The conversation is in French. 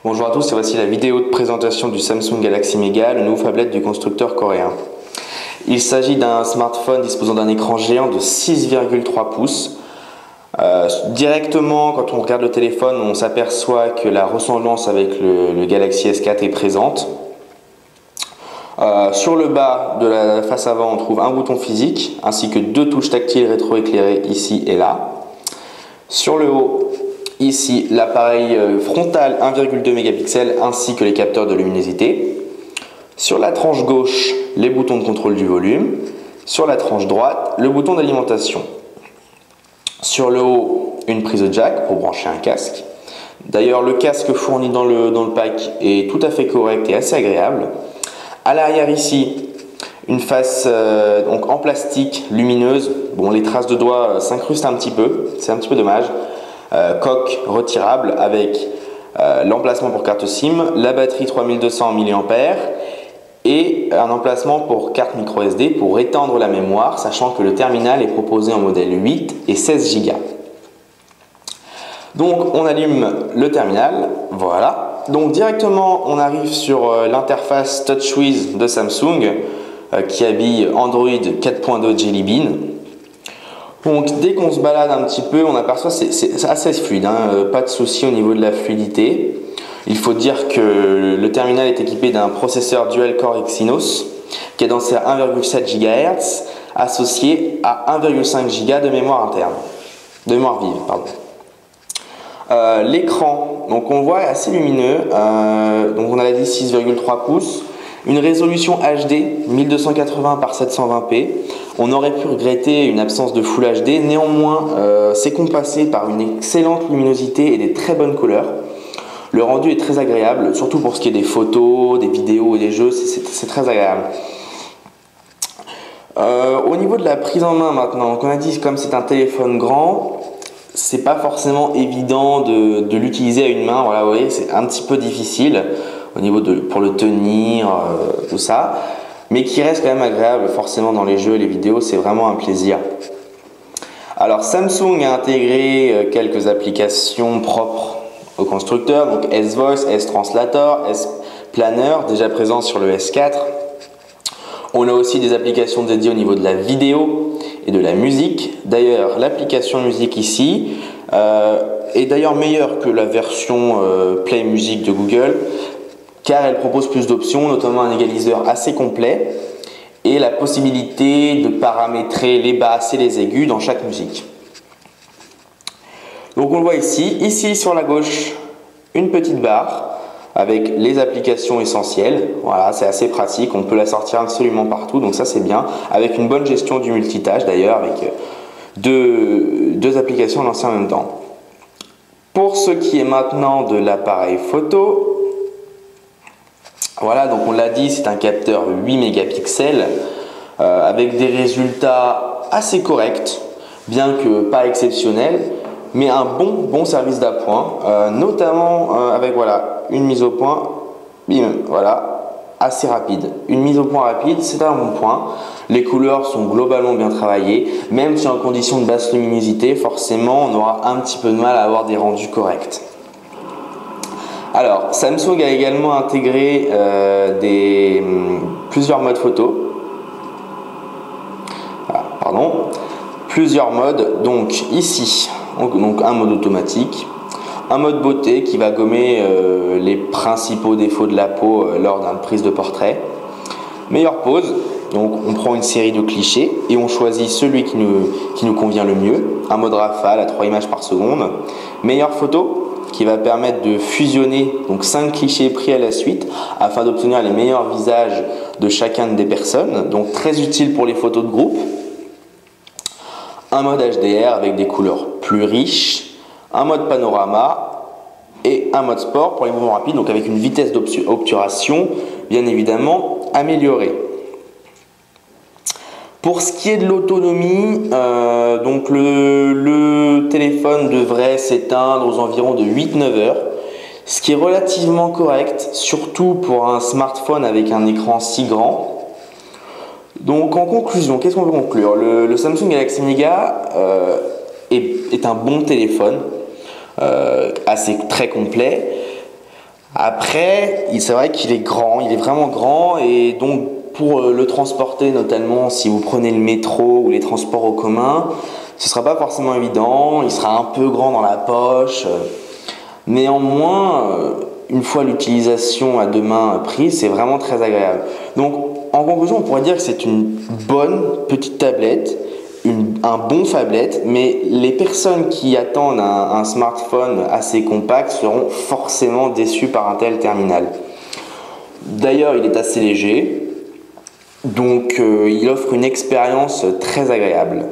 Bonjour à tous, et voici la vidéo de présentation du Samsung Galaxy Mega, le nouveau phablette du constructeur coréen. Il s'agit d'un smartphone disposant d'un écran géant de 6,3 pouces. Directement, quand on regarde le téléphone, on s'aperçoit que la ressemblance avec le Galaxy S4 est présente. Sur le bas de la face avant, on trouve un bouton physique ainsi que deux touches tactiles rétroéclairées ici et là. Sur le haut, ici, l'appareil frontal 1,2 mégapixels ainsi que les capteurs de luminosité. Sur la tranche gauche, les boutons de contrôle du volume. Sur la tranche droite, le bouton d'alimentation. Sur le haut, une prise jack pour brancher un casque. D'ailleurs, le casque fourni dans le pack est tout à fait correct et assez agréable. À l'arrière ici, une face donc en plastique lumineuse. Bon, les traces de doigts s'incrustent un petit peu, c'est un petit peu dommage. Coque retirable avec l'emplacement pour carte SIM, la batterie 3200 mAh et un emplacement pour carte micro SD pour étendre la mémoire, sachant que le terminal est proposé en modèle 8 et 16 Go. Donc on allume le terminal, voilà. Donc directement on arrive sur l'interface TouchWiz de Samsung qui habille Android 4.2 Jelly Bean. Donc dès qu'on se balade un petit peu, on aperçoit que c'est assez fluide, hein, pas de souci au niveau de la fluidité. Il faut dire que le terminal est équipé d'un processeur dual-core Exynos cadencé à 1,7 GHz associé à 1,5 Go de mémoire interne, de mémoire vive, pardon. L'écran, donc on le voit, est assez lumineux, donc on a dit 6,3 pouces. Une résolution HD 1280 par 720p. On aurait pu regretter une absence de Full HD, néanmoins c'est compensé par une excellente luminosité et des très bonnes couleurs. Le rendu est très agréable, surtout pour ce qui est des photos, des vidéos et des jeux, c'est très agréable. Au niveau de la prise en main maintenant, donc on a dit comme c'est un téléphone grand, c'est pas forcément évident de l'utiliser à une main, voilà, vous voyez, c'est un petit peu difficile au niveau pour le tenir, tout ça, mais qui reste quand même agréable forcément dans les jeux et les vidéos, c'est vraiment un plaisir. Alors Samsung a intégré quelques applications propres au constructeur, donc S-Voice, S-Translator, S-Planner, déjà présent sur le S4. On a aussi des applications dédiées au niveau de la vidéo et de la musique. D'ailleurs, l'application musique ici est d'ailleurs meilleure que la version Play Music de Google, car elle propose plus d'options, notamment un égaliseur assez complet et la possibilité de paramétrer les basses et les aigus dans chaque musique. Donc on le voit ici sur la gauche, une petite barre avec les applications essentielles. Voilà, c'est assez pratique, on peut la sortir absolument partout, donc ça c'est bien, avec une bonne gestion du multitâche d'ailleurs, avec deux applications lancées en même temps. Pour ce qui est maintenant de l'appareil photo, voilà, donc on l'a dit, c'est un capteur 8 mégapixels avec des résultats assez corrects, bien que pas exceptionnels, mais un bon service d'appoint, notamment avec voilà, une mise au point, bim, voilà, assez rapide. Une mise au point rapide, c'est un bon point. Les couleurs sont globalement bien travaillées, même si en conditions de basse luminosité, forcément, on aura un petit peu de mal à avoir des rendus corrects. Alors, Samsung a également intégré plusieurs modes photo. Ah, pardon. Plusieurs modes, donc ici, donc un mode automatique, un mode beauté qui va gommer les principaux défauts de la peau lors d'une prise de portrait. Meilleure pose, donc on prend une série de clichés et on choisit celui qui nous convient le mieux. Un mode rafale à 3 images par seconde. Meilleure photo, qui va permettre de fusionner donc 5 clichés pris à la suite afin d'obtenir les meilleurs visages de chacune des personnes, donc très utile pour les photos de groupe. Un mode HDR avec des couleurs plus riches, un mode panorama et un mode sport pour les mouvements rapides, donc avec une vitesse d'obturation bien évidemment améliorée. Pour ce qui est de l'autonomie, donc le téléphone devrait s'éteindre aux environs de 8-9 heures, ce qui est relativement correct, surtout pour un smartphone avec un écran si grand. Donc en conclusion, qu'est-ce qu'on peut conclure? Le Samsung Galaxy Mega est un bon téléphone, très complet, Après, c'est vrai qu'il est grand, il est vraiment grand et donc pour le transporter, notamment si vous prenez le métro ou les transports en commun, ce sera pas forcément évident, il sera un peu grand dans la poche. Néanmoins, une fois l'utilisation à deux mains prise, c'est vraiment très agréable. Donc, en conclusion, on pourrait dire que c'est une bonne petite tablette, un bon phablet, mais les personnes qui attendent un smartphone assez compact seront forcément déçues par un tel terminal. D'ailleurs, il est assez léger, donc il offre une expérience très agréable.